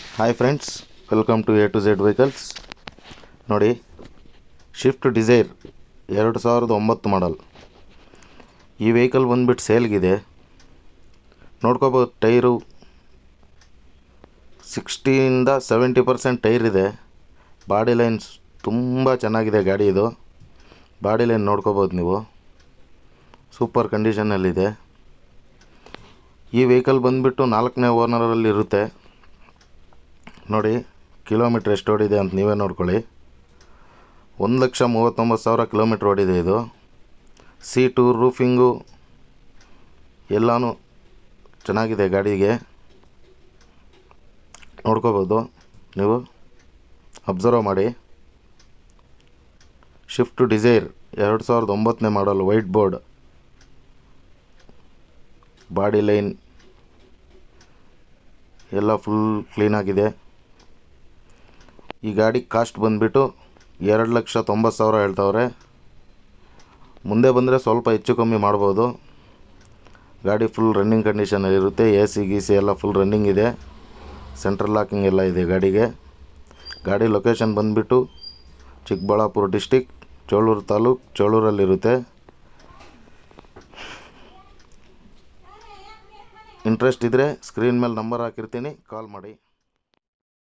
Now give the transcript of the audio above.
Hi friends, welcome to A to Z vehicles. ನೋಡಿ, Swift Dzire 2009 model. ಈ vehicle ಬಂದುಬಿಟ್ಟು ಸೇಲ್ಗಿದೆ. ನೋಡ್ಕೋಬೋದು, ಟೈರು 60-70% ಟೈರ್ ಇದೆ. ಬಾಡಿ ಲೈನ್ಸ್ ತುಂಬ ಚೆನ್ನಾಗಿದೆ ಗಾಡಿ. ಇದು ಬಾಡಿ ಲೈನ್ ನೋಡ್ಕೋಬೋದು ನೀವು, ಸೂಪರ್ ಕಂಡೀಷನಲ್ಲಿದೆ. ಈ ವೆಹಿಕಲ್ ಬಂದುಬಿಟ್ಟು 4ನೇ ಓನರಲ್ಲಿ ಇರುತ್ತೆ. ನೋಡಿ, ಕಿಲೋಮೀಟ್ರ್ ಎಷ್ಟು ಓಡಿದೆ ಅಂತ ನೀವೇ ನೋಡ್ಕೊಳ್ಳಿ. 1,39,000 ಕಿಲೋಮೀಟ್ರ್ ಓಡಿದೆ ಇದು. ಸೀಟು, ರೂಫಿಂಗು ಎಲ್ಲನೂ ಚೆನ್ನಾಗಿದೆ ಗಾಡಿಗೆ. ನೋಡ್ಕೋಬೋದು ನೀವು, ಅಬ್ಸರ್ವ್ ಮಾಡಿ. ಶಿಫ್ಟ್ ಡಿಸೈರ್ 2009 ಮಾಡಲ್, ವೈಟ್ ಬೋರ್ಡ್. ಬಾಡಿ ಲೈನ್ ಎಲ್ಲ ಫುಲ್ ಕ್ಲೀನಾಗಿದೆ. ಈ ಗಾಡಿ ಕಾಸ್ಟ್ ಬಂದುಬಿಟ್ಟು 2,90,000 ಹೇಳ್ತವ್ರೆ. ಮುಂದೆ ಬಂದರೆ ಸ್ವಲ್ಪ ಹೆಚ್ಚು ಕಮ್ಮಿ ಮಾಡ್ಬೋದು. ಗಾಡಿ ಫುಲ್ ರನ್ನಿಂಗ್ ಕಂಡೀಷನಲ್ಲಿರುತ್ತೆ. ಎ ಸಿ ಗೀಸಿ ಎಲ್ಲ ಫುಲ್ ರನ್ನಿಂಗ್ ಇದೆ. ಸೆಂಟ್ರಲ್ ಲಾಕಿಂಗ್ ಎಲ್ಲ ಇದೆ ಗಾಡಿಗೆ. ಗಾಡಿ ಲೊಕೇಶನ್ ಬಂದುಬಿಟ್ಟು ಚಿಕ್ಕಬಳ್ಳಾಪುರ ಡಿಸ್ಟಿಕ್, ಚೋಳೂರು ತಾಲೂಕು, ಚೋಳೂರಲ್ಲಿರುತ್ತೆ. ಇಂಟ್ರೆಸ್ಟ್ ಇದ್ದರೆ ಸ್ಕ್ರೀನ್ ಮೇಲೆ ನಂಬರ್ ಹಾಕಿರ್ತೀನಿ, ಕಾಲ್ ಮಾಡಿ.